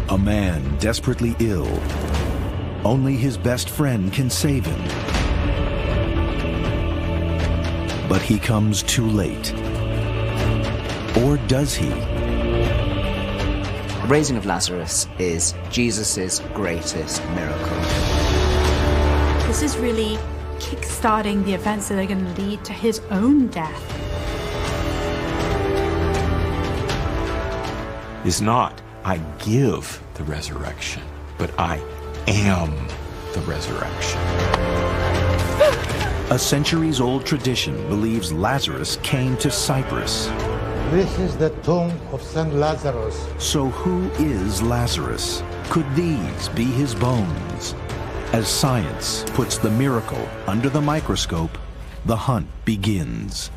A man desperately ill. Only his best friend can save him. But he comes too late. Or does he? The raising of Lazarus is Jesus' greatest miracle. This is really kick-starting the events that are going to lead to his own death. Is not, I give the resurrection, but I am the resurrection. A centuries-old tradition believes Lazarus came to Cyprus. This is the tomb of St. Lazarus. So who is Lazarus? Could these be his bones? As science puts the miracle under the microscope, the hunt begins.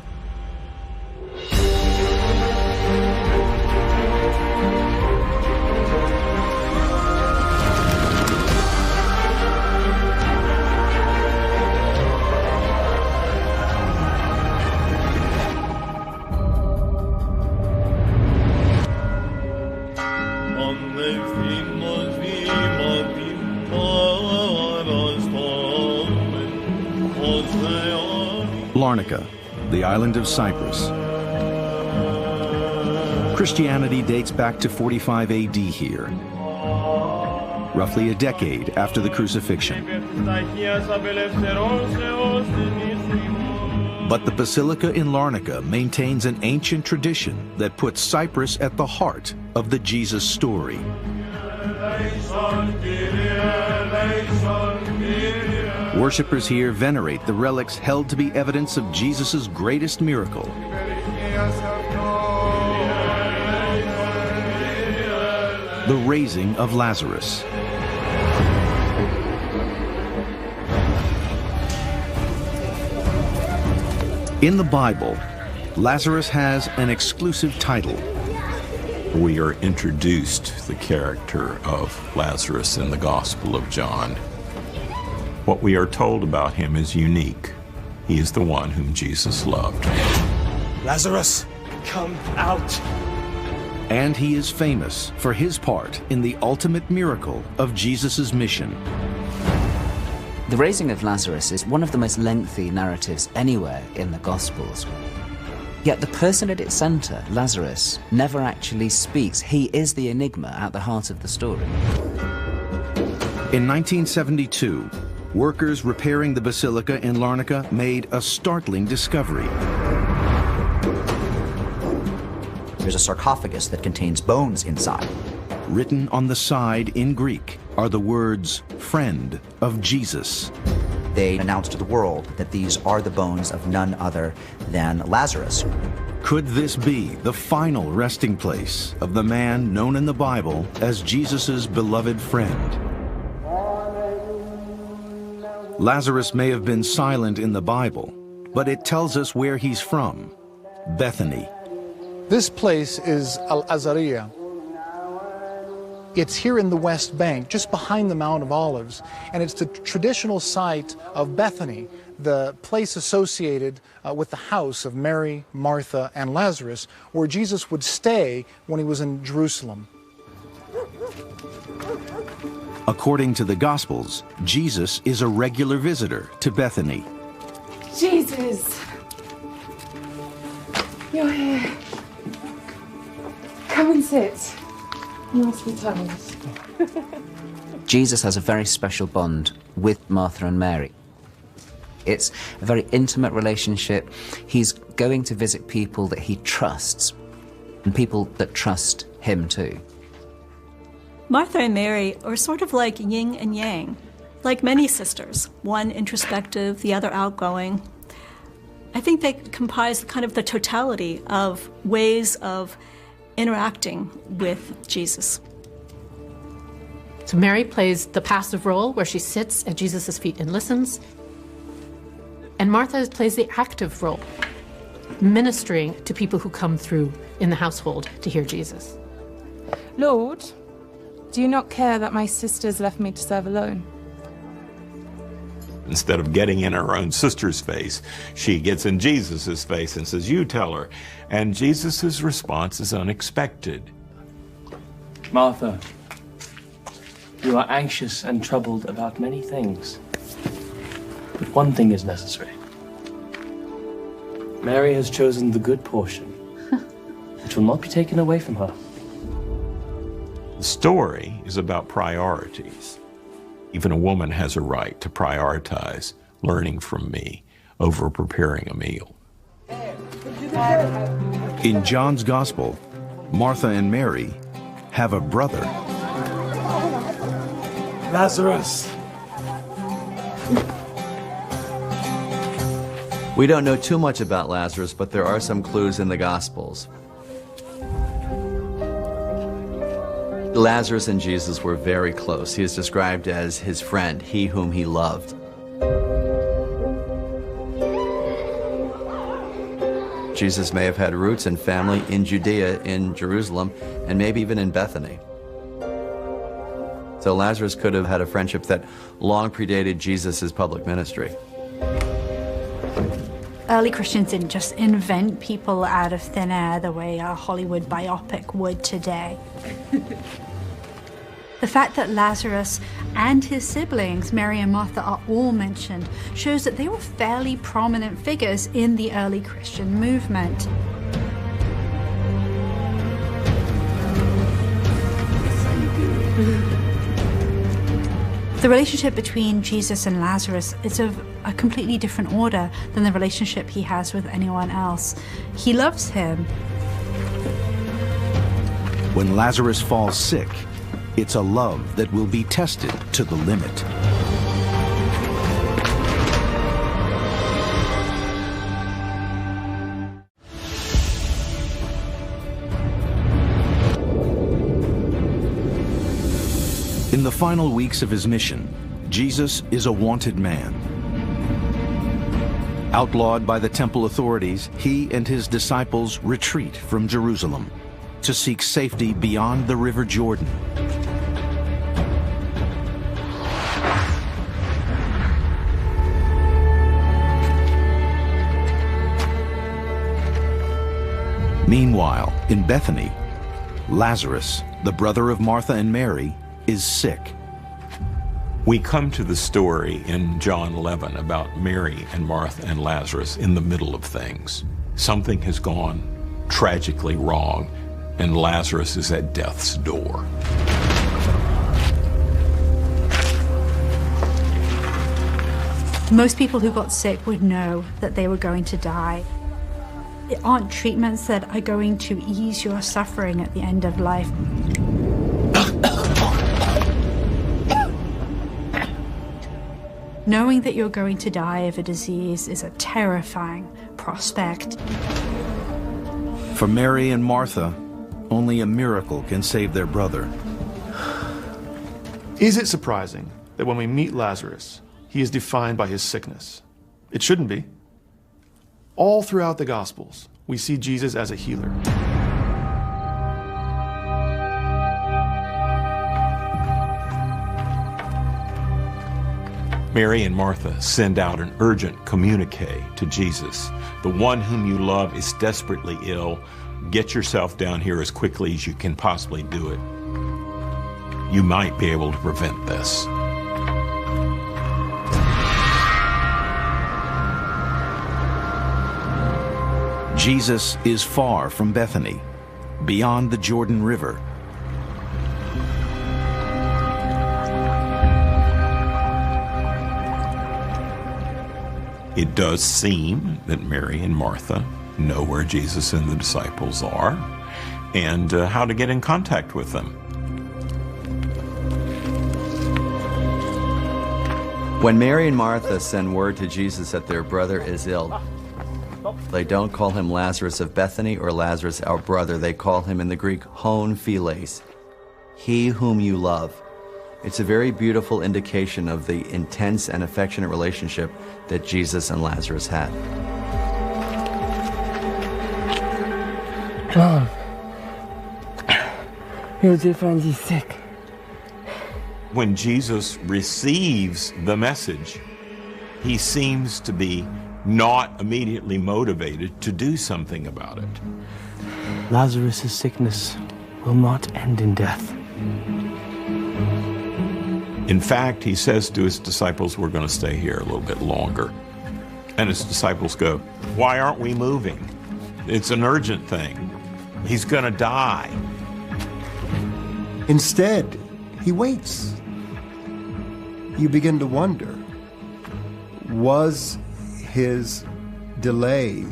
Larnaca, the island of Cyprus. Christianity dates back to 45 AD here, roughly a decade after the crucifixion. But the Basilica in Larnaca maintains an ancient tradition that puts Cyprus at the heart of the Jesus story. Worshippers here venerate the relics held to be evidence of Jesus' greatest miracle. The raising of Lazarus. In the Bible, Lazarus has an exclusive title. We are introduced to the character of Lazarus in the Gospel of John. What we are told about him is unique. He is the one whom Jesus loved. Lazarus, come out. And he is famous for his part in the ultimate miracle of Jesus' mission. The raising of Lazarus is one of the most lengthy narratives anywhere in the Gospels. Yet the person at its center, Lazarus, never actually speaks. He is the enigma at the heart of the story. In 1972, workers repairing the basilica in Larnaca made a startling discovery. There's a sarcophagus that contains bones inside. Written on the side in Greek are the words, "Friend of Jesus." They announced to the world that these are the bones of none other than Lazarus. Could this be the final resting place of the man known in the Bible as Jesus' beloved friend? Lazarus may have been silent in the Bible, but it tells us where he's from, Bethany. This place is Al-Azariah. It's here in the West Bank, just behind the Mount of Olives, and it's the traditional site of Bethany, the place associated with the house of Mary, Martha, and Lazarus, where Jesus would stay when he was in Jerusalem. According to the Gospels, Jesus is a regular visitor to Bethany. Jesus, you're here. Come and sit. You must be tired. Jesus has a very special bond with Martha and Mary. It's a very intimate relationship. He's going to visit people that he trusts, and people that trust him too. Martha and Mary are sort of like yin and yang, like many sisters, one introspective, the other outgoing. I think they comprise kind of the totality of ways of interacting with Jesus. So Mary plays the passive role where she sits at Jesus' feet and listens. And Martha plays the active role, ministering to people who come through in the household to hear Jesus. Lord, do you not care that my sisters left me to serve alone? Instead of getting in her own sister's face, she gets in Jesus' face and says, "You tell her." And Jesus' response is unexpected. Martha, You are anxious and troubled about many things, but one thing is necessary. Mary has chosen the good portion, which will not be taken away from her. The story is about priorities. Even a woman has a right to prioritize learning from me over preparing a meal. In John's Gospel, Martha and Mary have a brother. Lazarus! We don't know too much about Lazarus, but there are some clues in the Gospels. Lazarus and Jesus were very close. He is described as his friend, he whom he loved. Jesus may have had roots and family in Judea, in Jerusalem, and maybe even in Bethany. So Lazarus could have had a friendship that long predated Jesus' public ministry. Early Christians didn't just invent people out of thin air the way a Hollywood biopic would today. The fact that Lazarus and his siblings, Mary and Martha, are all mentioned shows that they were fairly prominent figures in the early Christian movement. The relationship between Jesus and Lazarus is of a completely different order than the relationship he has with anyone else. He loves him. When Lazarus falls sick, it's a love that will be tested to the limit. In the final weeks of his mission, Jesus is a wanted man. Outlawed by the temple authorities, he and his disciples retreat from Jerusalem to seek safety beyond the River Jordan. Meanwhile, in Bethany, Lazarus, the brother of Martha and Mary, is sick. We come to the story in John 11 about Mary and Martha and Lazarus in the middle of things. Something has gone tragically wrong, and Lazarus is at death's door. Most people who got sick would know that they were going to die. It aren't treatments that are going to ease your suffering at the end of life. Knowing that you're going to die of a disease is a terrifying prospect. For Mary and Martha, only a miracle can save their brother. Is it surprising that when we meet Lazarus, he is defined by his sickness? It shouldn't be. All throughout the Gospels, we see Jesus as a healer. Mary and Martha send out an urgent communique to Jesus. The one whom you love is desperately ill. Get yourself down here as quickly as you can possibly do it. You might be able to prevent this. Jesus is far from Bethany, beyond the Jordan River. It does seem that Mary and Martha know where Jesus and the disciples are and how to get in contact with them. When Mary and Martha send word to Jesus that their brother is ill, they don't call him Lazarus of Bethany or Lazarus our brother. They call him in the Greek hon philes, he whom you love. It's a very beautiful indication of the intense and affectionate relationship that Jesus and Lazarus had. John, your dear friend is sick. When Jesus receives the message, he seems to be not immediately motivated to do something about it. Lazarus' sickness will not end in death. In fact, he says to his disciples, we're going to stay here a little bit longer. And his disciples go, why aren't we moving? It's an urgent thing. He's going to die. Instead, he waits. You begin to wonder, was his delay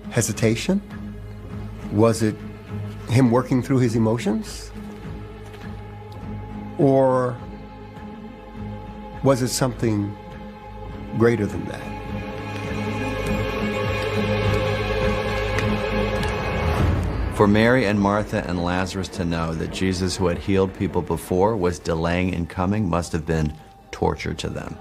hesitation? Was it him working through his emotions? Or was it something greater than that? For Mary and Martha and Lazarus to know that Jesus, who had healed people before, was delaying in coming must have been torture to them.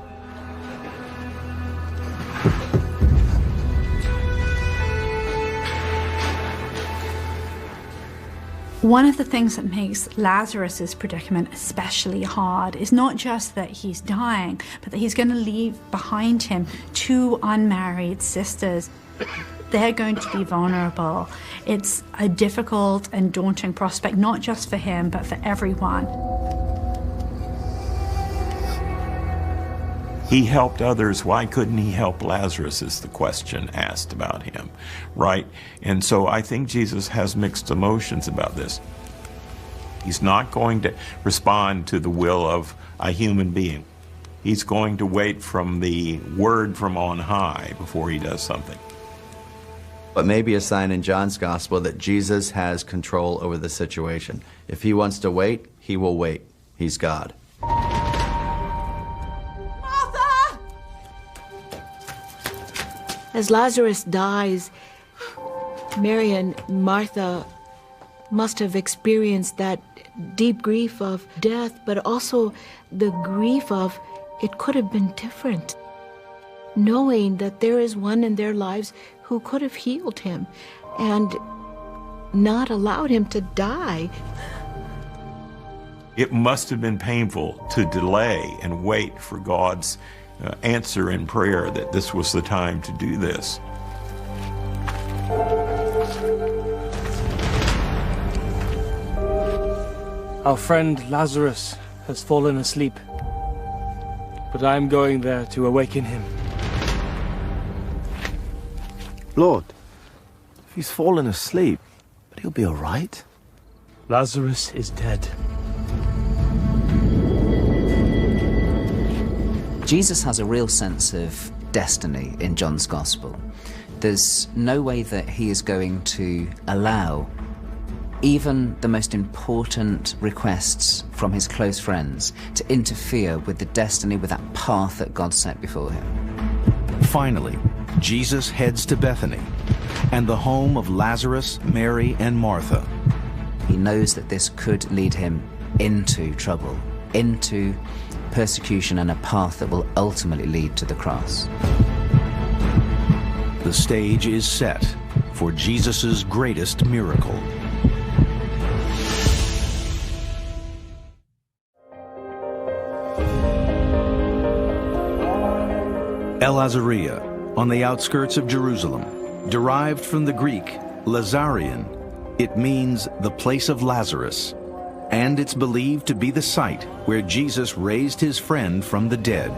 One of the things that makes Lazarus's predicament especially hard is not just that he's dying, but that he's going to leave behind him 2 unmarried sisters. They're going to be vulnerable. It's a difficult and daunting prospect, not just for him, but for everyone. He helped others. Why couldn't he help Lazarus is the question asked about him, right? And so I think Jesus has mixed emotions about this. He's not going to respond to the will of a human being. He's going to wait from the word from on high before he does something. But maybe a sign in John's gospel that Jesus has control over the situation. If he wants to wait, he will wait. He's God. As Lazarus dies, Mary and Martha must have experienced that deep grief of death, but also the grief of it could have been different. Knowing that there is one in their lives who could have healed him and not allowed him to die. It must have been painful to delay and wait for God's answer in prayer that this was the time to do this. Our friend Lazarus has fallen asleep, but I am going there to awaken him. Lord, if he's fallen asleep, but he'll be all right. Lazarus is dead. Jesus has a real sense of destiny in John's Gospel. There's no way that he is going to allow even the most important requests from his close friends to interfere with the destiny, with that path that God set before him. Finally, Jesus heads to Bethany and the home of Lazarus, Mary, and Martha. He knows that this could lead him into trouble, into persecution, and a path that will ultimately lead to the cross. The stage is set for Jesus' greatest miracle. El Azariah, on the outskirts of Jerusalem, derived from the Greek Lazarian. It means the place of Lazarus, and it's believed to be the site where Jesus raised his friend from the dead.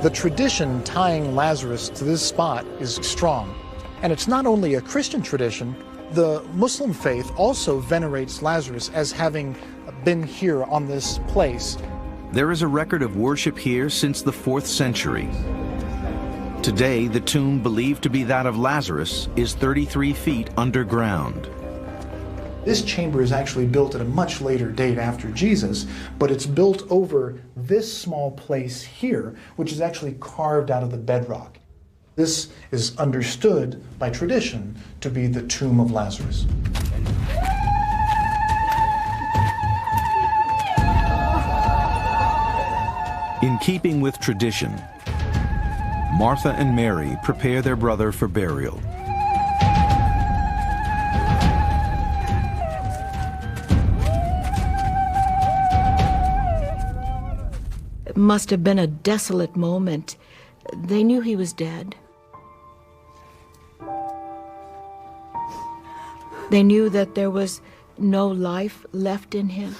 The tradition tying Lazarus to this spot is strong, and it's not only a Christian tradition. The Muslim faith also venerates Lazarus as having been here on this place. There is a record of worship here since the 4th century. Today, the tomb believed to be that of Lazarus is 33 feet underground. This chamber is actually built at a much later date after Jesus, but it's built over this small place here, which is actually carved out of the bedrock. This is understood by tradition to be the tomb of Lazarus. In keeping with tradition, Martha and Mary prepare their brother for burial. It must have been a desolate moment. They knew he was dead. They knew that there was no life left in him.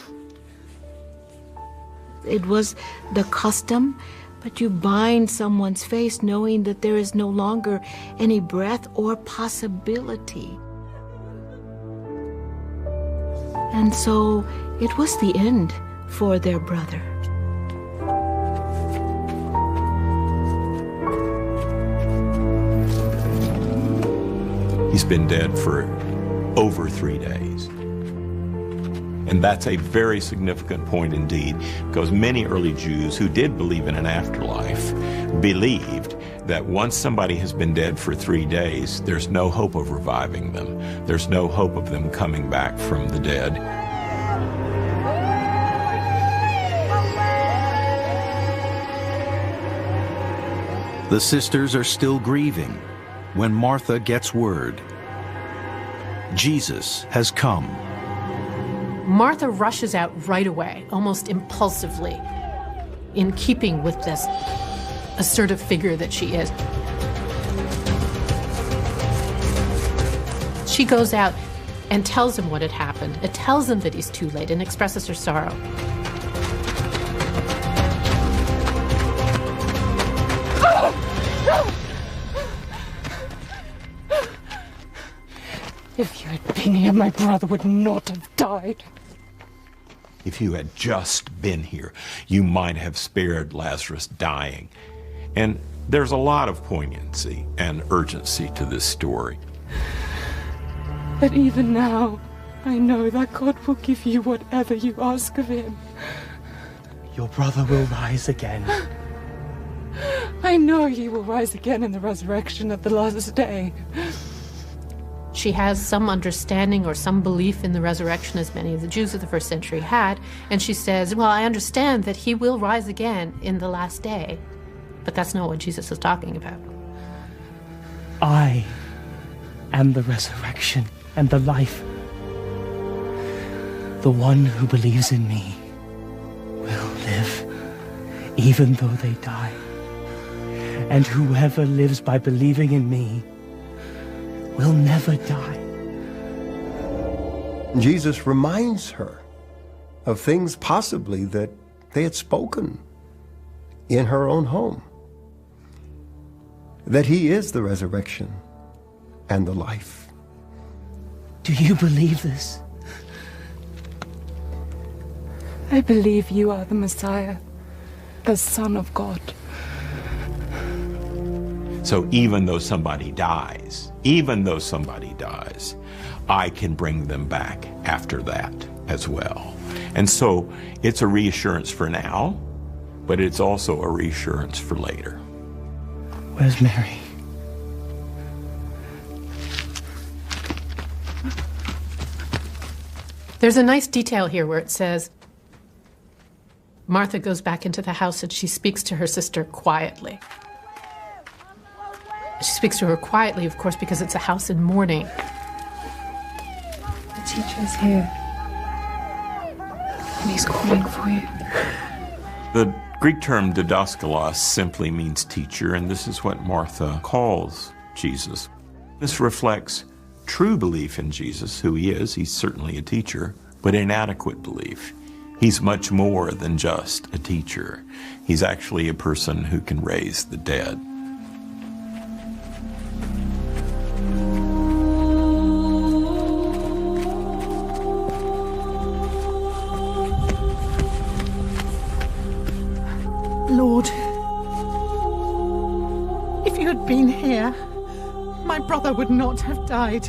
it was the custom, but you bind someone's face knowing that there is no longer any breath or possibility. And so it was the end for their brother. He's been dead for over 3 days. And that's a very significant point indeed, because many early Jews who did believe in an afterlife believed that once somebody has been dead for 3 days, there's no hope of reviving them. There's no hope of them coming back from the dead. The sisters are still grieving when Martha gets word. Jesus has come. Martha rushes out right away, almost impulsively, in keeping with this assertive figure that she is. She goes out and tells him what had happened. It tells him that he's too late and expresses her sorrow. If you had been here, my brother would not have died. If you had just been here, you might have spared Lazarus dying. And there's a lot of poignancy and urgency to this story. But even now, I know that God will give you whatever you ask of him. Your brother will rise again. I know he will rise again in the resurrection at the last day. She has some understanding or some belief in the resurrection, as many of the Jews of the first century had, and she says, well, I understand that he will rise again in the last day. But that's not what Jesus is talking about. I am the resurrection and the life. The one who believes in me will live, even though they die. And whoever lives by believing in me will never die. Jesus reminds her of things possibly that they had spoken in her own home. That he is the resurrection and the life. Do you believe this? I believe you are the Messiah, the Son of God. So even though somebody dies, I can bring them back after that as well. And so it's a reassurance for now, but it's also a reassurance for later. Where's Mary? There's a nice detail here where it says, Martha goes back into the house and she speaks to her sister quietly. She speaks to her quietly, of course, because it's a house in mourning. The teacher's here. And he's calling for you. The Greek term didaskalos simply means teacher, and this is what Martha calls Jesus. This reflects true belief in Jesus, who he is. He's certainly a teacher, but inadequate belief. He's much more than just a teacher. He's actually a person who can raise the dead. Lord, if you had been here, my brother would not have died.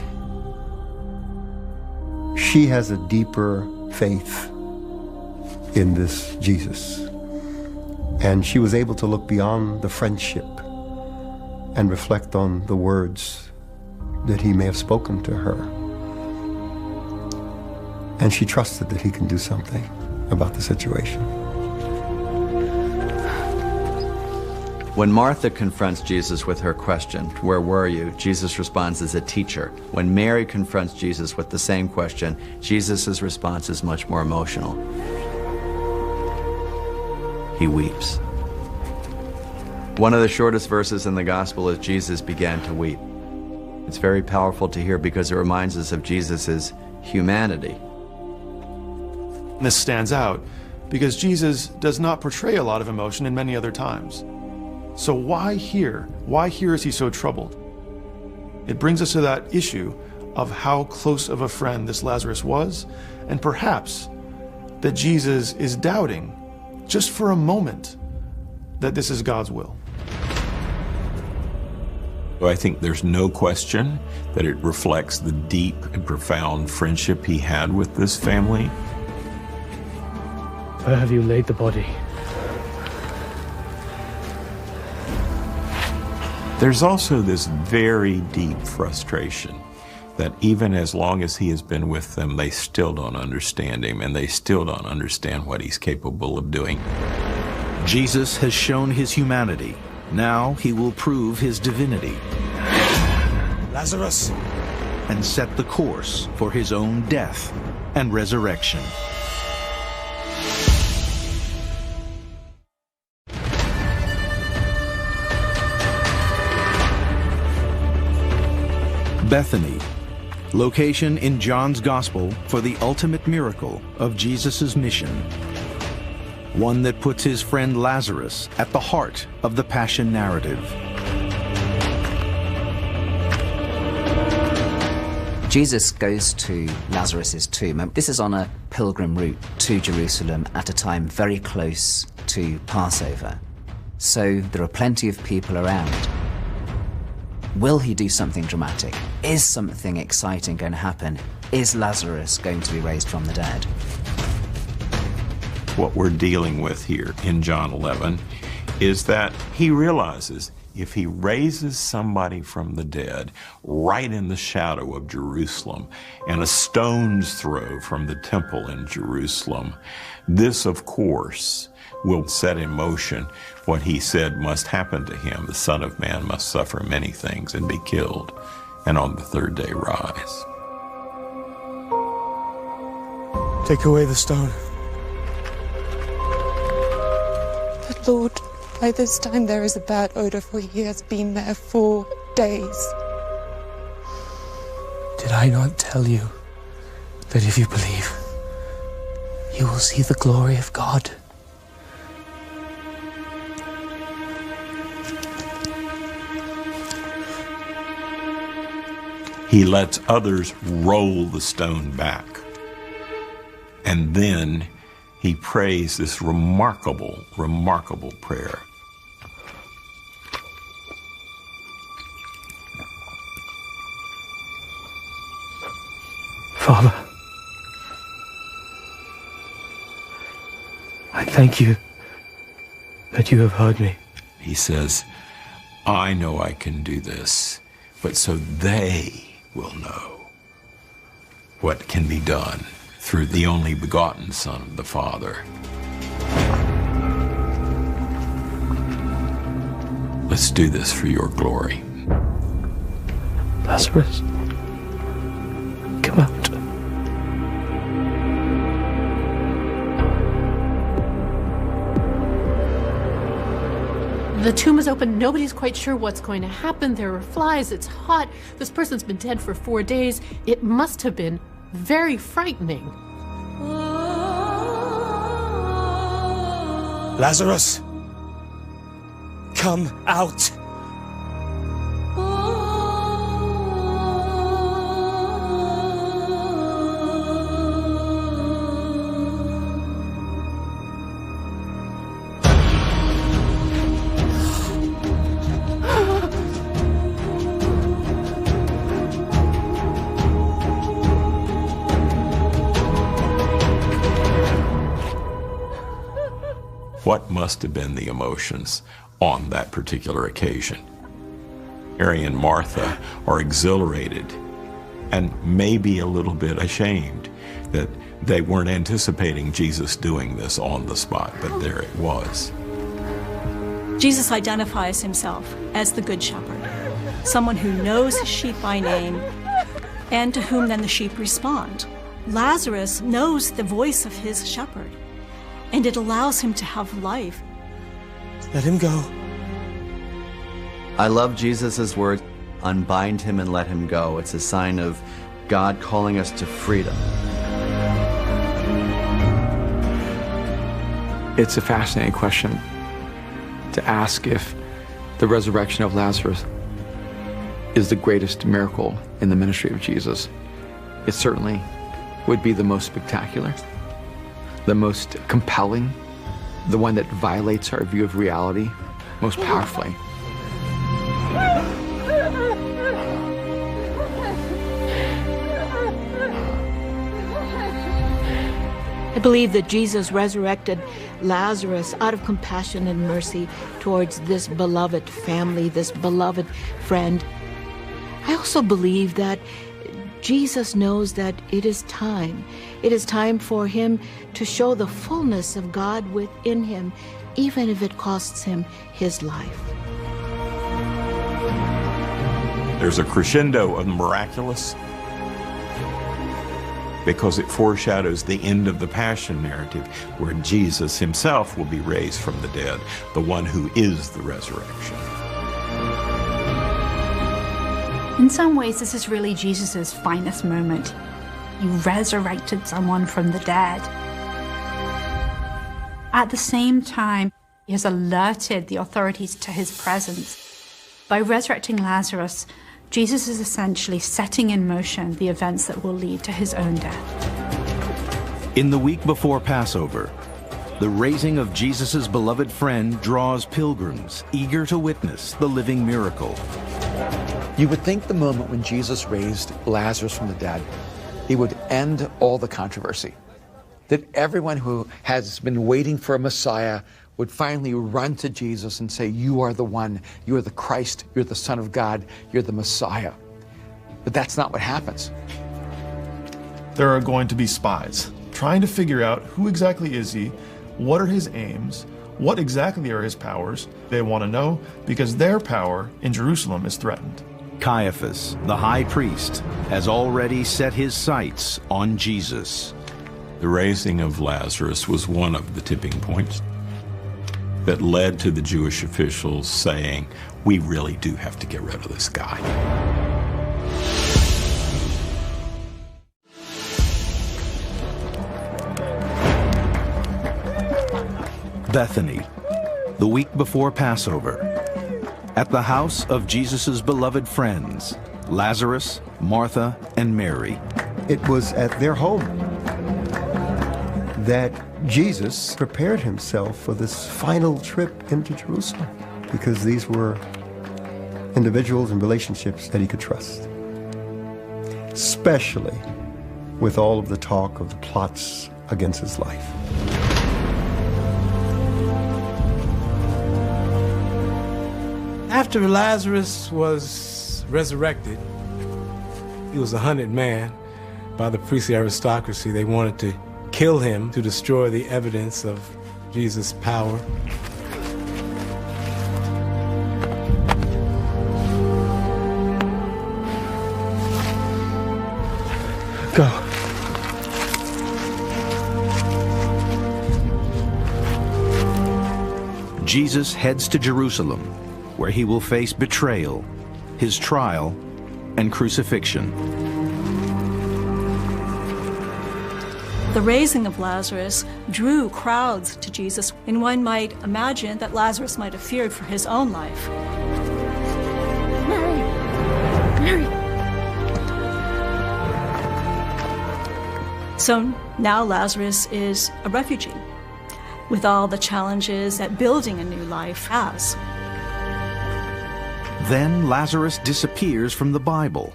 She has a deeper faith in this Jesus. And she was able to look beyond the friendship and reflect on the words that he may have spoken to her. And she trusted that he can do something about the situation. When Martha confronts Jesus with her question, "Where were you?" Jesus responds as a teacher. When Mary confronts Jesus with the same question, Jesus' response is much more emotional. He weeps. One of the shortest verses in the gospel is Jesus began to weep. It's very powerful to hear because it reminds us of Jesus' humanity. This stands out because Jesus does not portray a lot of emotion in many other times. So why here? Why here is he so troubled? It brings us to that issue of how close of a friend this Lazarus was, and perhaps that Jesus is doubting, just for a moment, that this is God's will. I think there's no question that it reflects the deep and profound friendship he had with this family. Where have you laid the body? There's also this very deep frustration that even as long as he has been with them, they still don't understand him, and they still don't understand what he's capable of doing. Jesus has shown his humanity. Now he will prove his divinity. Lazarus! And set the course for his own death and resurrection. Bethany, location in John's Gospel for the ultimate miracle of Jesus' mission. One that puts his friend Lazarus at the heart of the Passion narrative. Jesus goes to Lazarus' tomb. This is on a pilgrim route to Jerusalem at a time very close to Passover. So there are plenty of people around. Will he do something dramatic? Is something exciting going to happen? Is Lazarus going to be raised from the dead? What we're dealing with here in John 11 is that he realizes if he raises somebody from the dead right in the shadow of Jerusalem and a stone's throw from the temple in Jerusalem, this, of course, will set in motion what he said must happen to him. The Son of Man must suffer many things and be killed, and on the third day rise. Take away the stone. But Lord, by this time there is a bad odor, for he has been there 4 days. Did I not tell you that if you believe, you will see the glory of God? He lets others roll the stone back. And then he prays this remarkable, remarkable prayer. Father, I thank you that you have heard me. He says, I know I can do this, but so they will know what can be done through the only begotten Son of the Father. Let's do this for your glory. Lazarus, come out. The tomb is open. Nobody's quite sure what's going to happen. There are flies. It's hot. This person's been dead for 4 days. It must have been very frightening. Lazarus! Come out! What must have been the emotions on that particular occasion? Mary and Martha are exhilarated and maybe a little bit ashamed that they weren't anticipating Jesus doing this on the spot, but there it was. Jesus identifies himself as the Good Shepherd, someone who knows his sheep by name and to whom then the sheep respond. Lazarus knows the voice of his shepherd, and it allows him to have life. Let him go. I love Jesus' words, unbind him and let him go. It's a sign of God calling us to freedom. It's a fascinating question to ask if the resurrection of Lazarus is the greatest miracle in the ministry of Jesus. It certainly would be the most spectacular, the most compelling, the one that violates our view of reality most powerfully. I believe that Jesus resurrected Lazarus out of compassion and mercy towards this beloved family, this beloved friend. I also believe that Jesus knows that it is time. It is time for him to show the fullness of God within him, even if it costs him his life. There's a crescendo of the miraculous because it foreshadows the end of the Passion narrative, where Jesus himself will be raised from the dead, the one who is the resurrection. In some ways, this is really Jesus' finest moment. He resurrected someone from the dead. At the same time, he has alerted the authorities to his presence. By resurrecting Lazarus, Jesus is essentially setting in motion the events that will lead to his own death. In the week before Passover, the raising of Jesus' beloved friend draws pilgrims eager to witness the living miracle. You would think the moment when Jesus raised Lazarus from the dead, he would end all the controversy. That everyone who has been waiting for a Messiah would finally run to Jesus and say, "You are the one, you are the Christ, you're the Son of God, you're the Messiah." But that's not what happens. There are going to be spies trying to figure out who exactly is he, what are his aims, what exactly are his powers. They want to know because their power in Jerusalem is threatened. Caiaphas, the high priest, has already set his sights on Jesus. The raising of Lazarus was one of the tipping points that led to the Jewish officials saying, "We really do have to get rid of this guy." Bethany, the week before Passover, at the house of Jesus' beloved friends, Lazarus, Martha, and Mary. It was at their home that Jesus prepared himself for this final trip into Jerusalem, because these were individuals and relationships that he could trust, especially with all of the talk of the plots against his life. After Lazarus was resurrected, he was a hunted man by the priestly aristocracy. They wanted to kill him to destroy the evidence of Jesus' power. Go. Jesus heads to Jerusalem, where he will face betrayal, his trial, and crucifixion. The raising of Lazarus drew crowds to Jesus, and one might imagine that Lazarus might have feared for his own life. Mary! Mary! So now Lazarus is a refugee, with all the challenges that building a new life has. Then Lazarus disappears from the Bible.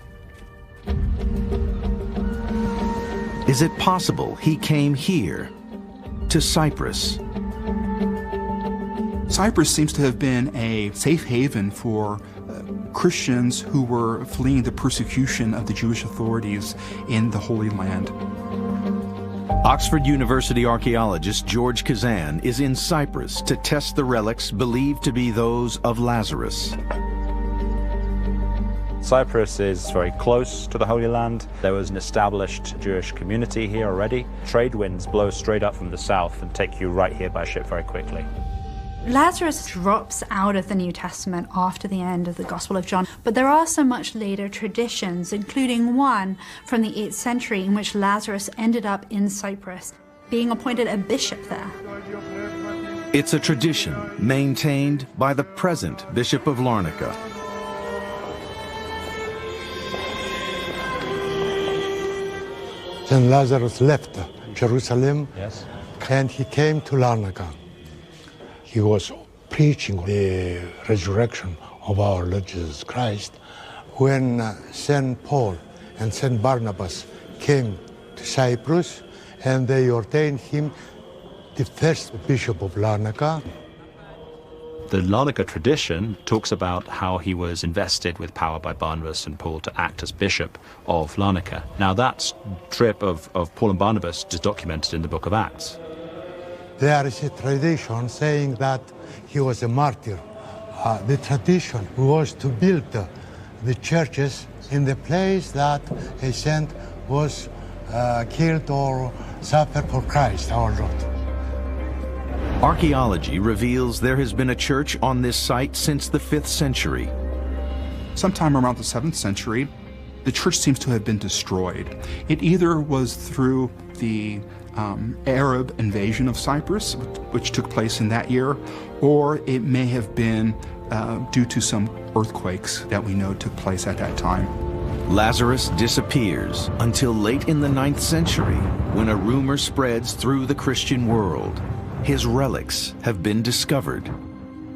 Is it possible he came here, to Cyprus? Cyprus seems to have been a safe haven for Christians who were fleeing the persecution of the Jewish authorities in the Holy Land. Oxford University archaeologist George Kazan is in Cyprus to test the relics believed to be those of Lazarus. Cyprus is very close to the Holy Land. There was an established Jewish community here already. Trade winds blow straight up from the south and take you right here by ship very quickly. Lazarus drops out of the New Testament after the end of the Gospel of John, but there are some much later traditions, including one from the 8th century in which Lazarus ended up in Cyprus, being appointed a bishop there. It's a tradition maintained by the present Bishop of Larnaca. St. Lazarus left Jerusalem, Yes. and he came to Larnaca. He was preaching the resurrection of our Lord Jesus Christ when St. Paul and St. Barnabas came to Cyprus, and they ordained him the first bishop of Larnaca. The Larnaca tradition talks about how he was invested with power by Barnabas and Paul to act as bishop of Larnaca. Now that trip of Paul and Barnabas is documented in the book of Acts. There is a tradition saying that he was a martyr. The tradition was to build the churches in the place that a saint was killed or suffered for Christ, our Lord. Archaeology reveals there has been a church on this site since the 5th century. Sometime around the 7th century, the church seems to have been destroyed. It either was through the Arab invasion of Cyprus, which took place in that year, or it may have been due to some earthquakes that we know took place at that time. Lazarus disappears until late in the 9th century, when a rumor spreads through the Christian world. His relics have been discovered.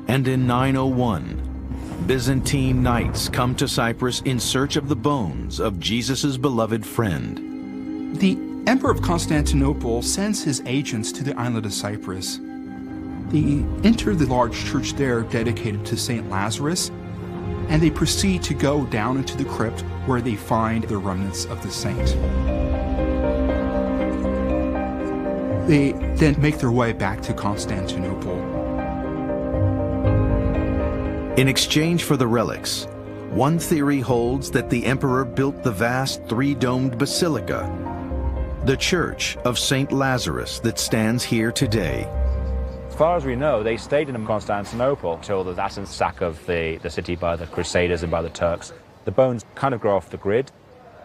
And in 901, Byzantine knights come to Cyprus in search of the bones of Jesus' beloved friend. The Emperor of Constantinople sends his agents to the island of Cyprus. They enter the large church there dedicated to St. Lazarus, and they proceed to go down into the crypt where they find the remnants of the saint. They then make their way back to Constantinople. In exchange for the relics, one theory holds that the emperor built the vast three-domed basilica, the Church of St. Lazarus that stands here today. As far as we know, they stayed in Constantinople till the Latin sack of the city by the Crusaders and by the Turks. The bones kind of grow off the grid.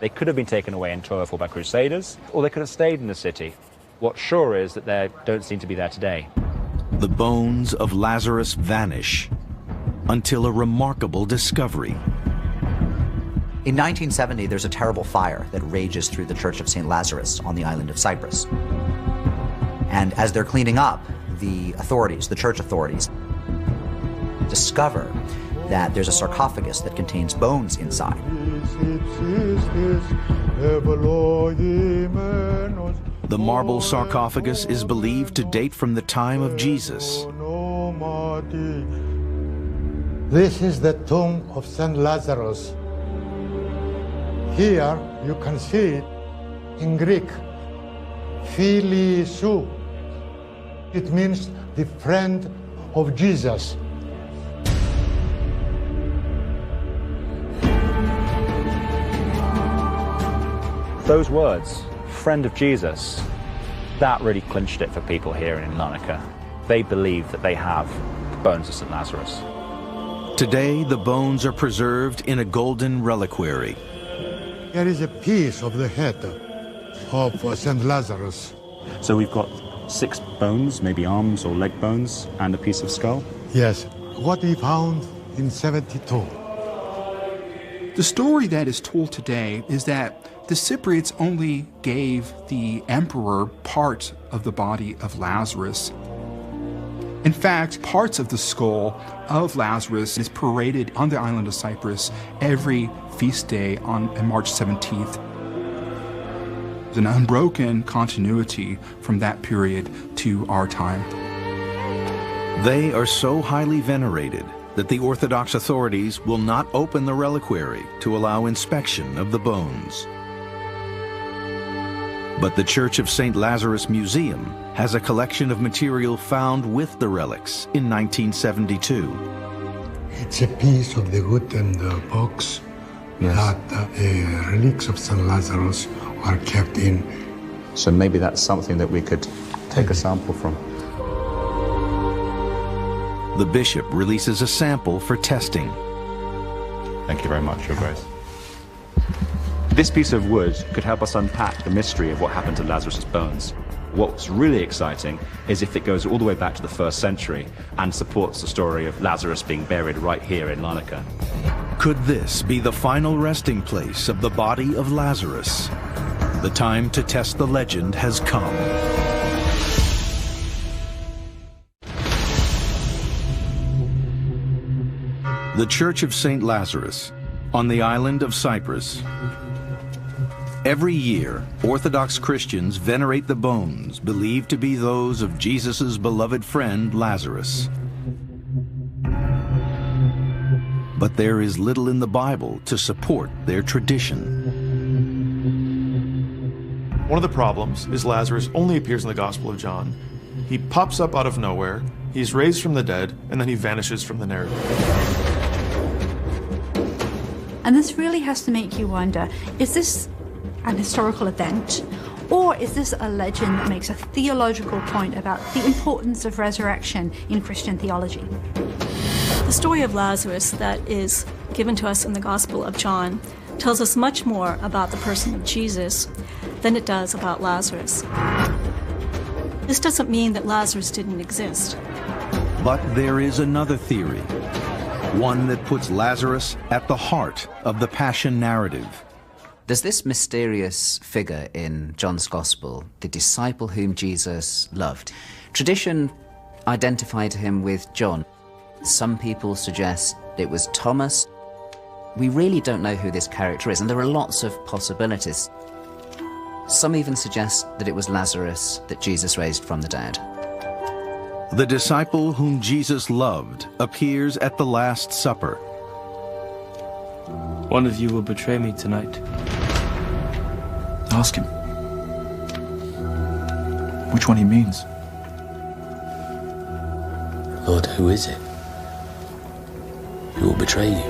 They could have been taken away in Turf or by Crusaders, or they could have stayed in the city. What's sure is that they don't seem to be there today. The bones of Lazarus vanish until a remarkable discovery. In 1970, there's a terrible fire that rages through the Church of St. Lazarus on the island of Cyprus. And as they're cleaning up, the authorities, the church authorities, discover that there's a sarcophagus that contains bones inside. The marble sarcophagus is believed to date from the time of Jesus. This is the tomb of St. Lazarus. Here you can see it in Greek, Phili Sou. It means the friend of Jesus. Those words, friend of Jesus, that really clinched it for people here in Larnaca. They believe that they have the bones of St. Lazarus. Today, the bones are preserved in a golden reliquary. Here is a piece of the head of St. Lazarus. So we've got 6 bones, maybe arms or leg bones, and a piece of skull? Yes, what we found in 72. The story that is told today is that the Cypriots only gave the emperor part of the body of Lazarus. In fact, parts of the skull of Lazarus is paraded on the island of Cyprus every feast day on March 17th. There's an unbroken continuity from that period to our time. They are so highly venerated that the Orthodox authorities will not open the reliquary to allow inspection of the bones. But the Church of St. Lazarus Museum has a collection of material found with the relics in 1972. It's a piece of the wooden box that the relics of St. Lazarus are kept in. So maybe that's something that we could take a sample from. The bishop releases a sample for testing. Thank you very much, Your Grace. This piece of wood could help us unpack the mystery of what happened to Lazarus' bones. What's really exciting is if it goes all the way back to the 1st century and supports the story of Lazarus being buried right here in Larnaca. Could this be the final resting place of the body of Lazarus? The time to test the legend has come. The Church of St. Lazarus, on the island of Cyprus. Every year, Orthodox Christians venerate the bones believed to be those of Jesus' beloved friend, Lazarus. But there is little in the Bible to support their tradition. One of the problems is Lazarus only appears in the Gospel of John. He pops up out of nowhere, he's raised from the dead, and then he vanishes from the narrative. And this really has to make you wonder, is this an historical event, or is this a legend that makes a theological point about the importance of resurrection in Christian theology? The story of Lazarus that is given to us in the Gospel of John tells us much more about the person of Jesus than it does about Lazarus. This doesn't mean that Lazarus didn't exist. But there is another theory, one that puts Lazarus at the heart of the Passion narrative. There's this mysterious figure in John's Gospel, the disciple whom Jesus loved. Tradition identified him with John. Some people suggest it was Thomas. We really don't know who this character is, and there are lots of possibilities. Some even suggest that it was Lazarus that Jesus raised from the dead. The disciple whom Jesus loved appears at the Last Supper. One of you will betray me tonight. Ask him. Which one he means? Lord, who is it? Who will betray you?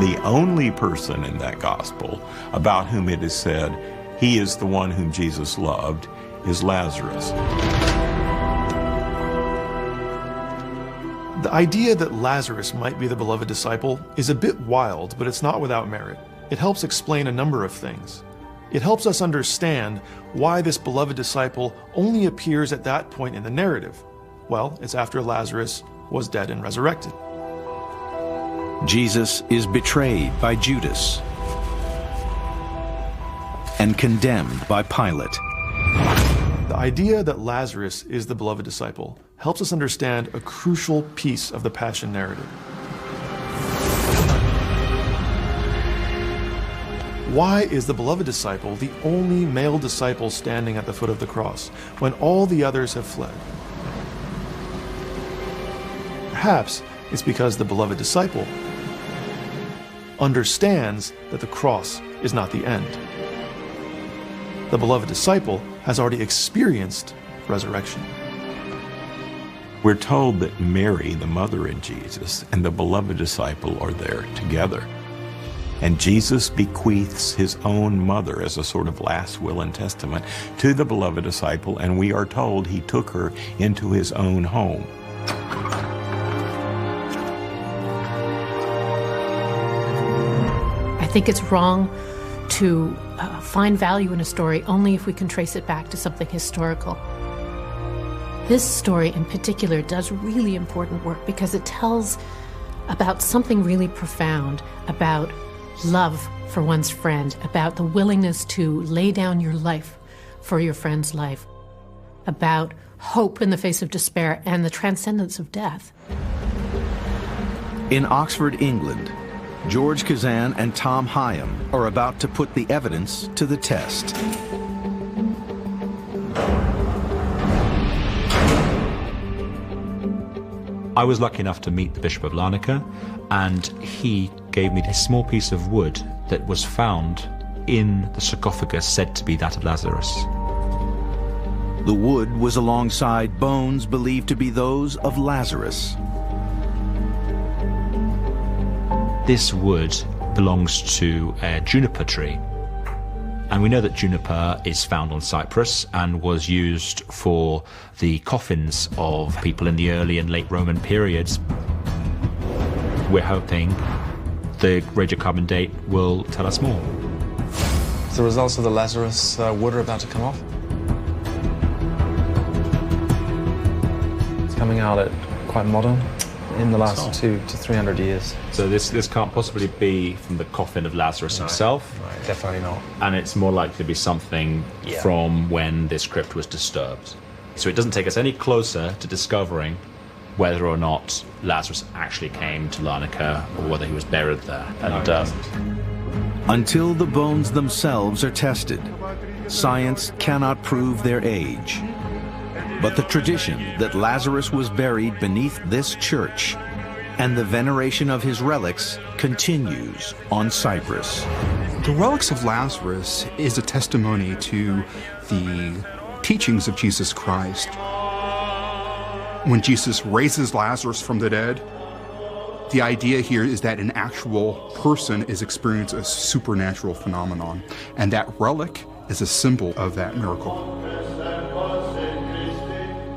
The only person in that gospel about whom it is said, he is the one whom Jesus loved, is Lazarus. The idea that Lazarus might be the beloved disciple is a bit wild, but it's not without merit. It helps explain a number of things. It helps us understand why this beloved disciple only appears at that point in the narrative. Well, it's after Lazarus was dead and resurrected. Jesus is betrayed by Judas and condemned by Pilate. The idea that Lazarus is the beloved disciple helps us understand a crucial piece of the Passion narrative. Why is the beloved disciple the only male disciple standing at the foot of the cross when all the others have fled? Perhaps it's because the beloved disciple understands that the cross is not the end. The beloved disciple has already experienced resurrection. We're told that Mary, the mother of Jesus, and the beloved disciple are there together. And Jesus bequeaths his own mother as a sort of last will and testament to the beloved disciple, and we are told he took her into his own home. I think it's wrong to find value in a story only if we can trace it back to something historical. This story in particular does really important work because it tells about something really profound, about love for one's friend, about the willingness to lay down your life for your friend's life, about hope in the face of despair and the transcendence of death. In Oxford, England, George Kazan and Tom Hyam are about to put the evidence to the test. I was lucky enough to meet the Bishop of Larnaca, and he gave me a small piece of wood that was found in the sarcophagus said to be that of Lazarus. The wood was alongside bones believed to be those of Lazarus. This wood belongs to a juniper tree. And we know that juniper is found on Cyprus and was used for the coffins of people in the early and late Roman periods. We're hoping the radiocarbon date will tell us more. The results of the Lazarus wood are about to come off. It's coming out at quite modern in the last 200 to 300 years. So this can't possibly be from the coffin of Lazarus himself. Right, definitely not. And it's more likely to be something from when this crypt was disturbed. So it doesn't take us any closer to discovering whether or not Lazarus actually came to Larnaca or whether he was buried there. And until the bones themselves are tested, science cannot prove their age. But the tradition that Lazarus was buried beneath this church and the veneration of his relics continues on Cyprus. The relics of Lazarus is a testimony to the teachings of Jesus Christ. When Jesus raises Lazarus from the dead, the idea here is that an actual person is experiencing a supernatural phenomenon, and that relic is a symbol of that miracle.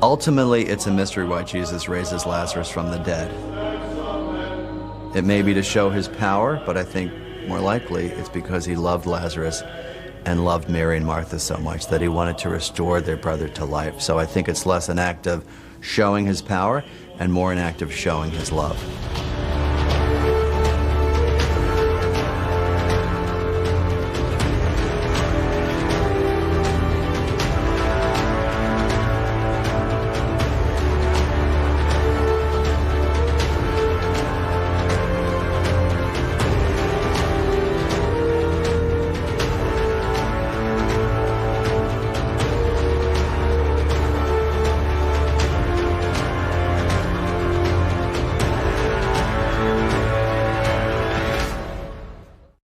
Ultimately, it's a mystery why Jesus raises Lazarus from the dead. It may be to show his power, but I think more likely it's because he loved Lazarus and loved Mary and Martha so much that he wanted to restore their brother to life. So I think it's less an act of showing his power and more an act of showing his love.